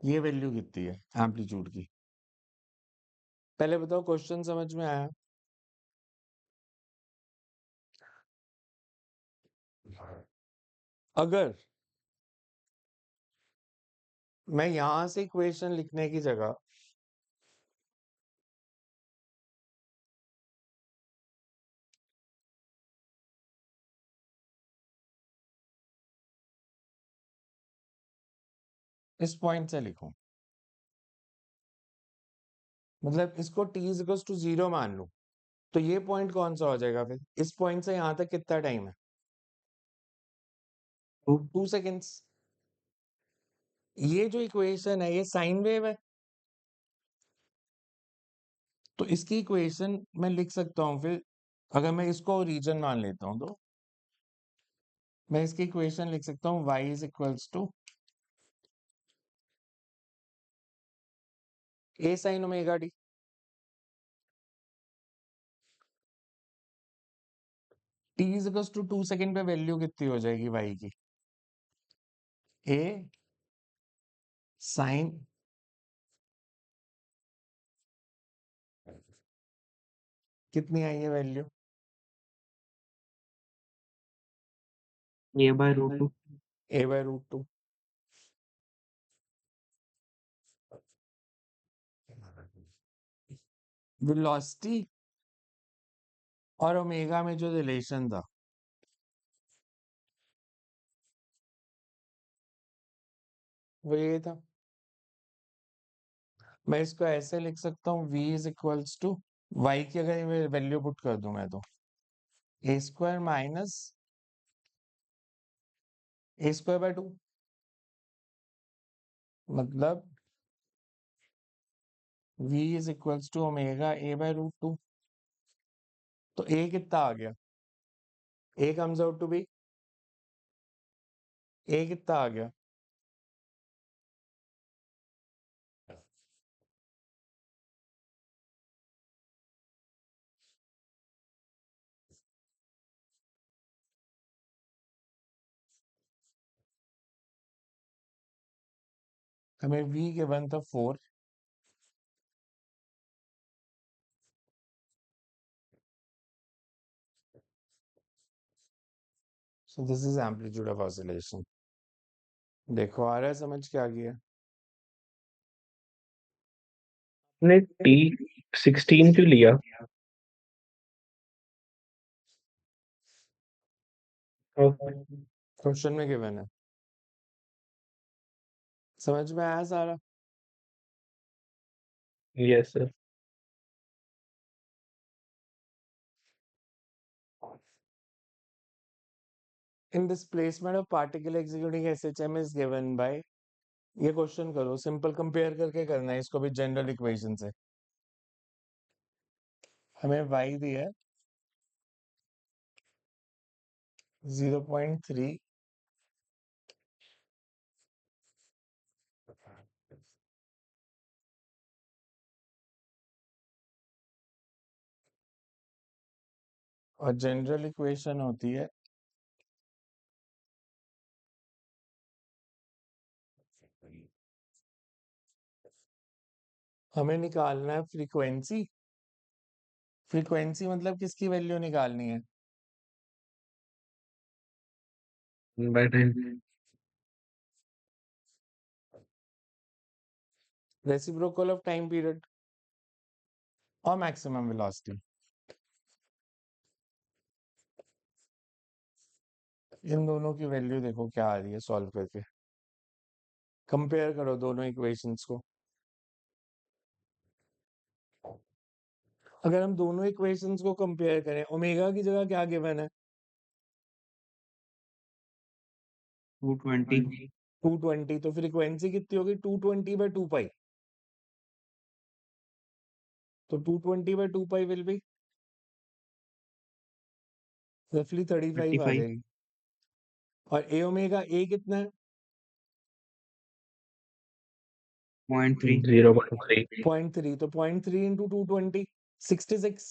ये वैल्यू कितनी है एम्पलीट्यूड की? पहले बताओ क्वेश्चन समझ में आया? अगर मैं यहां से इक्वेशन लिखने की जगह इस पॉइंट से लिखूं, मतलब इसको t is equals to 0 मान लूं, तो ये पॉइंट कौन सा हो जाएगा फिर? इस पॉइंट से यहां तक कितना टाइम है? 2 सेकेंड्स. ये जो इक्वेशन है ये साइन वेव है, तो इसकी इक्वेशन मैं लिख सकता हूं फिर, अगर मैं इसको रीजन मान लेता हूं तो मैं इसकी इक्वेशन लिख सकता हूँ y is equals to a sin omega d. t is equals to 2 second पे वैल्यू कितनी हो जाएगी y की? a sin कितनी आई है वैल्यू? a/√2 a/√2। वेलोसिटी और ओमेगा में जो रिलेशन था वो ये था। मैं इसको ऐसे लिख सकता हूँ v is equals to y की अगर वैल्यू पुट कर दूं मैं तो a² माइनस a²/2 मतलब v is equals to omega a/√2। तो a कितना आ गया? a comes out to be a कितना आ गया? हमें v गिवन था 4। So this is amplitude of oscillation. देखो आ रहा है समझ क्या किया? आपने T16 क्यों लिया? क्वेश्चन में गिवन है। समझ में आया सारा? Yes sir. In displacement of particle executing SHM is given by, ये क्वेश्चन करो, सिंपल कंपेयर करके करना है इसको भी जनरल इक्वेशन से। हमें y दिया है 0.3 और जनरल इक्वेशन होती है हमें निकालना है फ्रीक्वेंसी। फ्रीक्वेंसी मतलब किसकी वैल्यू निकालनी है? By time. Reciprocal of time period और मैक्सिमम वेलोसिटी। इन दोनों की वैल्यू देखो क्या आ रही है सॉल्व करके। कंपेयर करो दोनों इक्वेशंस को। अगर हम दोनों इक्वेशंस को कंपेयर करें, ओमेगा की जगह क्या गिवन है? 220 220। तो फ्रीक्वेंसी कितनी होगी? 220/2 पाई। तो 220/2 पाई विल बी रफली 35 आ 35 जाएगी। और ए ओमेगा ए कितना है? 0.3 0.3। 0.3। तो 0.3 इंटू 220 66।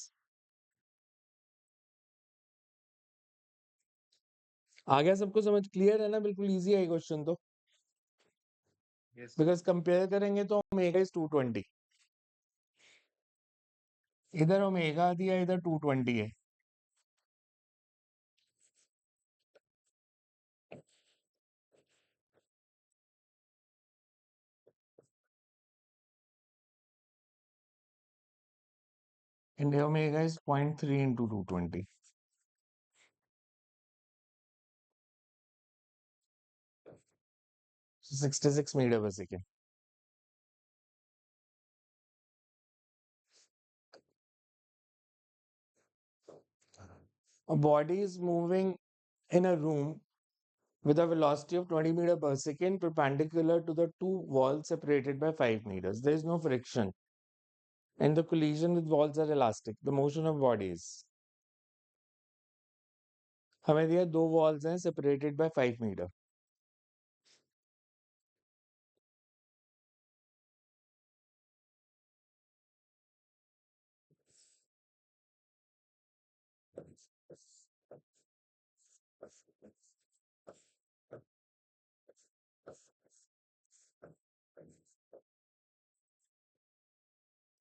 आ गया सबको समझ? क्लियर है ना? बिल्कुल इजी है क्वेश्चन तो। बिकॉज कंपेयर करेंगे तो ओमेगा इज 220, इधर ओमेगा दिया इधर 220 है। and omega is 0.3 into 220. So 66 meter per second. A body is moving in a room with a velocity of 20 meter per second perpendicular to the two walls separated by 5 meters. There is no friction and the collision with walls are elastic. The motion of bodies. हमें दिया 2 वॉल्स हैं सेपरेटेड बाय 5 मीटर।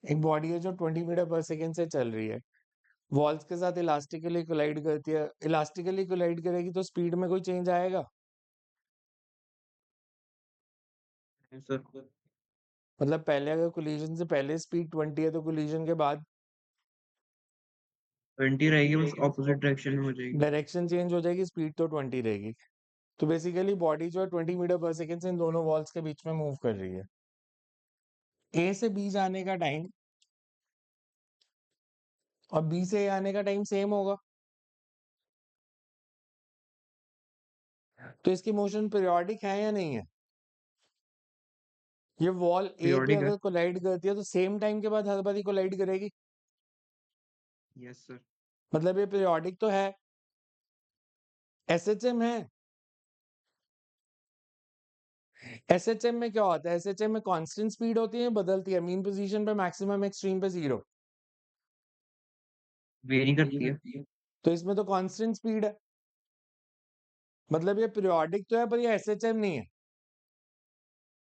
एक बॉडी है जो 20 मीटर पर सेकंड से चल रही है, वॉल्स के साथ इलास्टिकली कोलाइड करती है। इलास्टिकली कोलाइड करेगी तो स्पीड में कोई चेंज आएगा? सर मतलब पहले अगर कोलिजन से पहले स्पीड 20 है तो कोलिजन के बाद 20 रहेगी, बस ऑपोजिट डायरेक्शन में हो जाएगी। डायरेक्शन चेंज हो जाएगी, स्पीड तो 20 रहेगी। तो बेसिकली बॉडी जो है 20 मीटर पर सेकंड से इन दोनों वॉल्स के बीच में मूव कर रही है। ए से बी जाने का टाइम और बी से ए आने का टाइम सेम होगा, तो इसकी मोशन पीरियोडिक है या नहीं है? ये वॉल ए पे पीरियोडिक है। अगर कोलाइड करती है तो सेम टाइम के बाद हर बारी कोलाइड करेगी, यस सर। मतलब ये पीरियोडिक तो है। एसएचएम है। एसएचएम में क्या होता है? एसएचएम में कांस्टेंट स्पीड होती है, बदलती है, मीन पोजीशन पे, मैक्सिमम, एक्सट्रीम पे 0। वेरी करती है। तो इसमें तो कांस्टेंट स्पीड है, मतलब ये पीरियोडिक तो है पर ये एसएचएम नहीं है,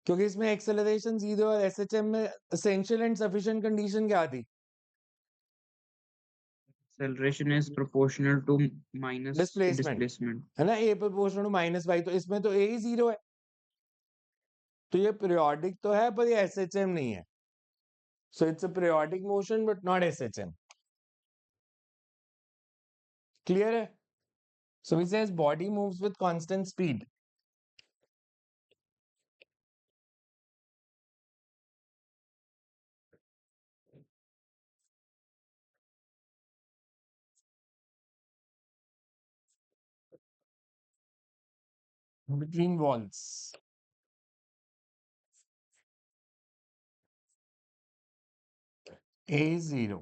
क्योंकि इसमें एक्सेलरेशन 0 और एसएचएम में एसेंशियल एंड सफिशिएंट कंडीशन क्या थी? Acceleration is proportional to minus displacement, displacement. है ना, ए प्रोपोर्शनल टू -y, तो इसमें तो ए ही 0 है, तो ये पीरियोडिक तो है पर ये एसएचएम नहीं है। So it's a periodic motion but not SHM. Clear है? So we says body moves with constant speed. Between walls. A is 0.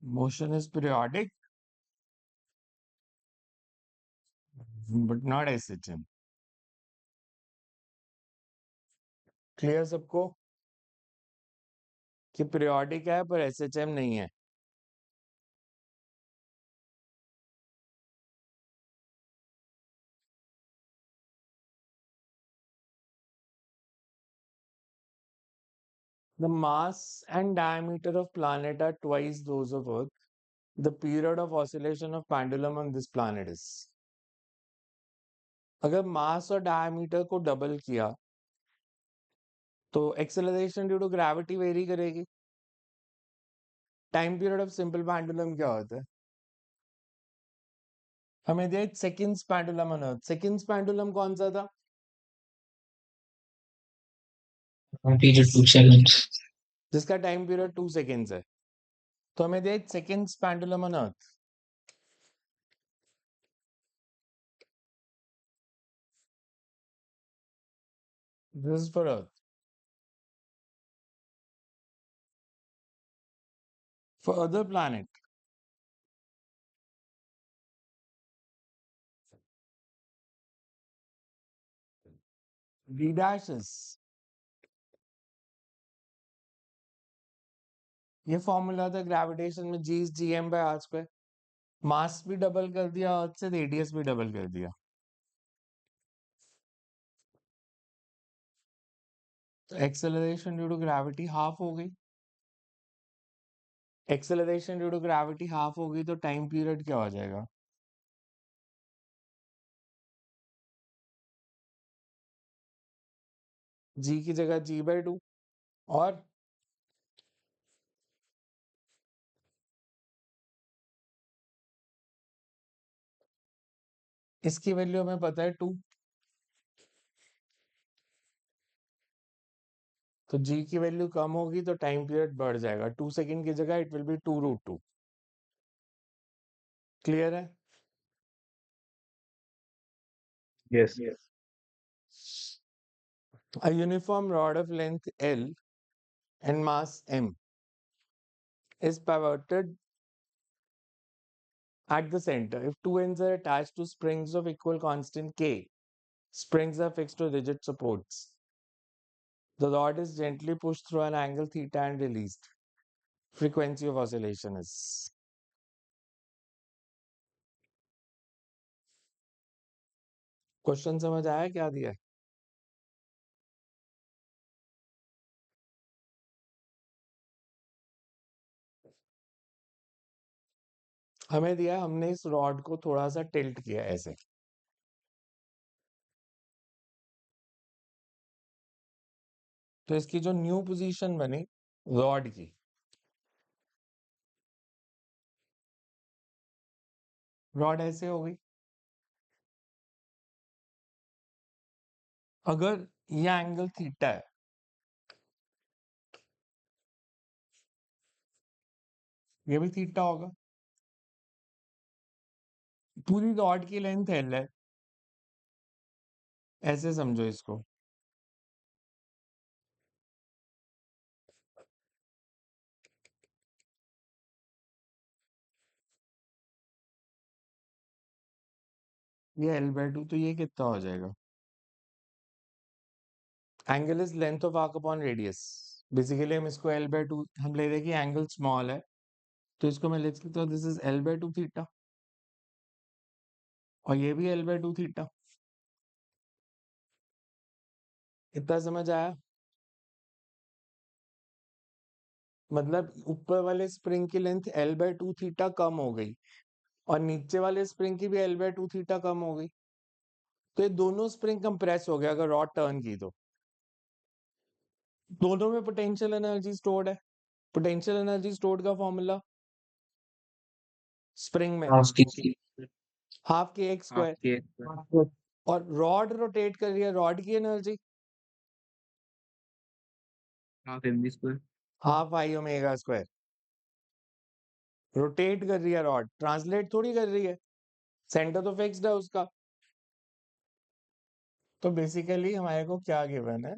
Motion is periodic, but not SHM. Clear सबको कि पीरियोडिक है पर एसएचएम नहीं है? The mass and diameter of planet are twice those of Earth. The period of oscillation of pendulum on this planet is. अगर मास और डायमीटर को डबल किया तो acceleration due to gravity vary करेगी। Time period of simple pendulum क्या होता है? हमें दिया seconds pendulum on earth. Seconds pendulum कौन सा था? Period 2 seconds. जिसका टाइम पीरियड 2 सेकंड्स है। तो हमें दिया seconds pendulum on earth. This is for Earth. For other planet, V dash is, ये फॉर्मूला था ग्रेविटेशन में, G is gm by r square। मास भी डबल कर दिया अर्थ से, रेडियस भी डबल कर दिया, तो acceleration due to gravity half हो गई। Acceleration due to gravity half हो गई तो टाइम पीरियड क्या हो जाएगा? G की जगह G/2 और इसकी वैल्यू हमें पता है 2, तो G की वैल्यू कम होगी तो टाइम पीरियड बढ़ जाएगा। 2 सेकंड की जगह इट विल बी 2√2। क्लियर है? Yes. A uniform rod of length L and mass m is pivoted at the center. If two ends are attached to springs of equal constant K, springs are fixed to rigid supports. The rod is gently pushed through an angle theta and released. Frequency of oscillation is. Question समझ आया क्या दिया है? हमें दिया, हमने इस रॉड को थोड़ा सा टिल्ट किया ऐसे, तो इसकी जो न्यू पोजीशन बनी रॉड की, रॉड ऐसे हो गई। अगर ये एंगल थीटा है, ये भी थीटा होगा। पूरी रॉड की लेंथ एल है, ऐसे समझो इसको। ये L/2, तो ये कितना हो जाएगा? Angle is length of arc upon radius. Basically हम इसको L/2 हम ले रहे कि एंगल स्मॉल है, तो इसको मैं लिख सकता हूँ दिस इज L/2 थीटा, और ये भी L/2 थीटा। इतना समझ आया? मतलब ऊपर वाले स्प्रिंग की लेंथ L/2 थीटा कम हो गई, और नीचे वाले स्प्रिंग की भी L/2 थीटा कम हो गई, तो ये दोनों स्प्रिंग कंप्रेस हो गया अगर रॉड टर्न की तो। दोनों में पोटेंशियल एनर्जी स्टोर्ड है। पोटेंशियल एनर्जी स्टोर्ड का फॉर्मूला स्प्रिंग में Half K. हाफ के एक्स Half स्क्वायर, K. और रॉड रोटेट कर रही है, रॉड की energy Half mv square. Half I omega square. Rotate कर रही है रॉड, ट्रांसलेट थोड़ी कर रही है, सेंटर तो फिक्स्ड है उसका। तो बेसिकली हमारे को क्या गिवन है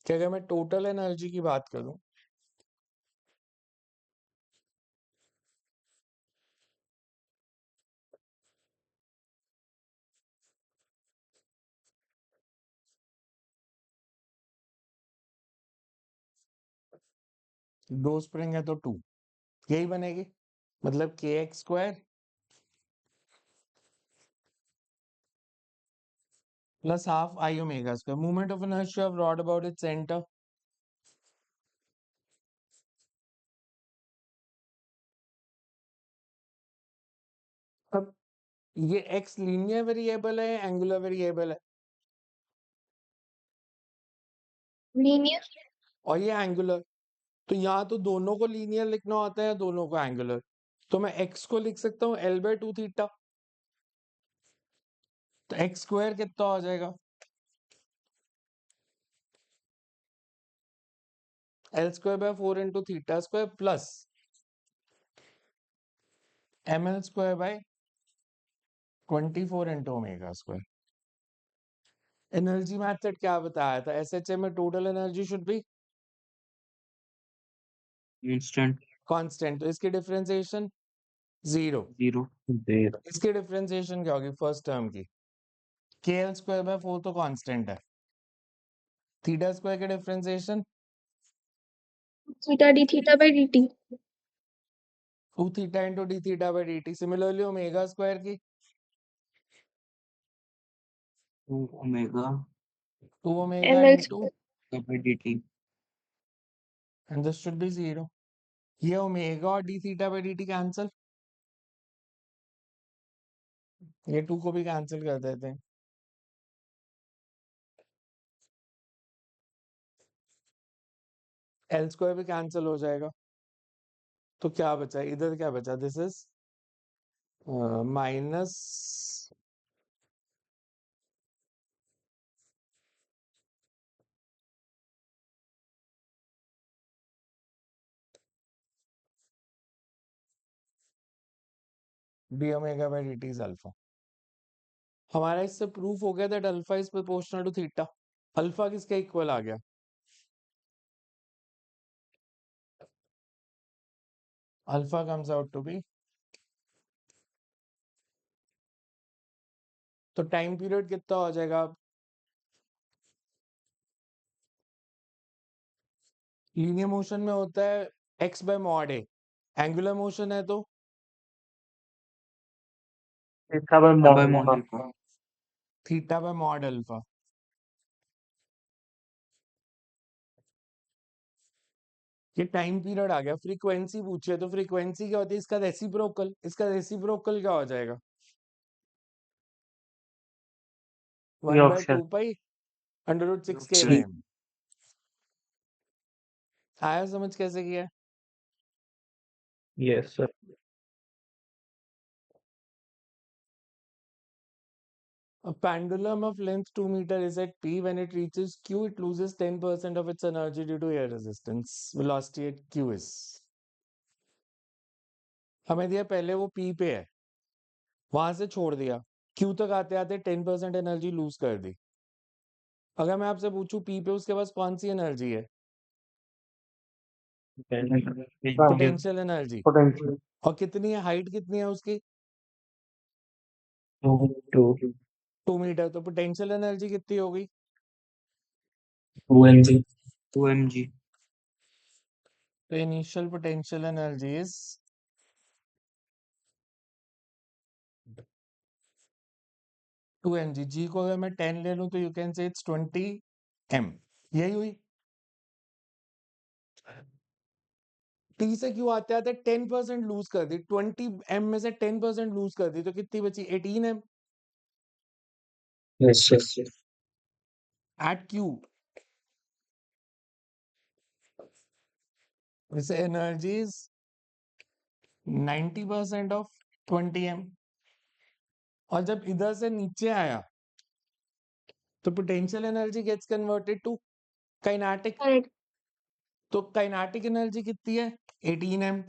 कि अगर मैं टोटल एनर्जी की बात करूं, दो स्प्रिंग है तो टू, यही बनेगी। मतलब के x square plus half I omega square. Movement of inertia of rod about its centre, अब ये एक्स लीनियर वेरिएबल है, एंगुलर वेरिएबल है, Linear. और ये एंगुलर। तो यहाँ तो दोनों को लीनियर लिखना होता है, दोनों को एंगुलर। तो मैं एक्स को लिख सकता हूँ L/2 थीटा, तो एक्स स्क्वायर कितना हो जाएगा? L²/4 into theta square plus mL²/24 into omega square. Energy method क्या बताया था? SHM में total energy should be Instant constant, तो इसकी डिफरेंशिएशन 0। 0. There. इसकी डिफरेंशिएशन क्या होगी फर्स्ट टर्म की? KL²/4 तो कांस्टेंट है, थीटा स्क्वायर की differentiation Theta d theta by dt. 2 theta into D theta by dt। Similarly omega square की 2 omega 2 omega ml into, square. by dt. And this should be 0। ये ओमेगा और D theta by dt cancel, ये 2 को भी कैंसिल कर देते हैं। L² भी कैंसिल हो जाएगा, तो क्या बचा इधर? क्या बचा? This is minus d omega by dt is alpha. हमारा इससे प्रूफ हो गया that alpha is proportional to theta. Alpha किसके इक्वल आ गया? Alpha comes out to be, तो टाइम पीरियड कितना हो जाएगा? लीनियर मोशन में होता है x by mod a, angular motion है तो theta by by mod mod alpha. alpha. Theta by mod alpha. ये टाइम पीरियड आ गया। फ्रीक्वेंसी पूछिए तो फ्रीक्वेंसी क्या होती है? इसका रेसिप्रोकल, इसका रेसिप्रोकल क्या हो जाएगा? ये 1 by option 2 pi under root 6 के G. एम। आया समझ कैसे किया? Yes sir. A pendulum of length 2 meter is at P. When it reaches Q, it loses 10% of its energy due to air resistance. Velocity at Q is. हमें दिया पहले वो P पे है, वहां से छोड़ दिया, Q तक आते आते 10% एनर्जी लूज कर दी। अगर मैं आपसे पूछूं P पे उसके पास कौन सी एनर्जी है? Potential energy. पोटेंशियल और कितनी है? हाइट कितनी है उसकी? 2 2 मीटर। तो पोटेंशियल एनर्जी कितनी होगी? 2 mg। 2 mg. तो initial potential energy is 2 mg। जी को अगर मैं 10 ले लूं तो you can say it's 20 m। यही हुई। टी से क्यों आते आते 10% लूज कर दी, 20 m में से 10% लूज कर दी, तो कितनी बची? 18 m yes yes. At Q. वैसे एनर्जी इज 90% ऑफ 20 m। और जब इधर से नीचे आया तो potential energy gets converted to kinetic. Correct. तो काइनेटिक एनर्जी कितनी है? 18 m।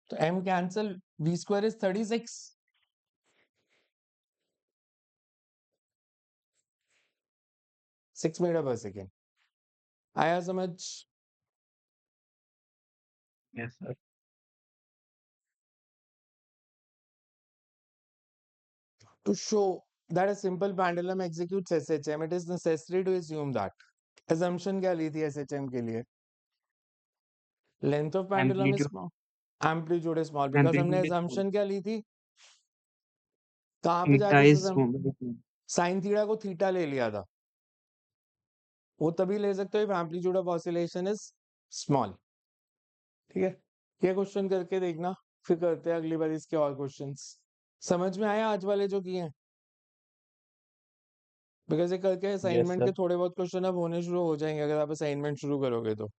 तो m cancel, v square is 36, 6 metre per second. आया समझ? Yes sir. To show that a simple pendulum executes SHM, it is necessary to assume that. Assumption क्या ली थी SHM के लिए? Length of pendulum is Amplitude. small, amplitude is small, because हमने Amplitude is small. assumption क्या ली थी? कहाँ पे Theta जाके is small. साइन थीटा को थीटा ले लिया था। वो तभी ले सकते हो if amplitude of oscillation is small। ठीक है, ये क्वेश्चन करके देखना, फिर करते हैं अगली बार इसके और क्वेश्चंस। समझ में आया आज वाले जो किए हैं? बिकॉज ये करके यस असाइनमेंट के सर। थोड़े बहुत क्वेश्चन अब होने शुरू हो जाएंगे अगर आप असाइनमेंट शुरू करोगे तो।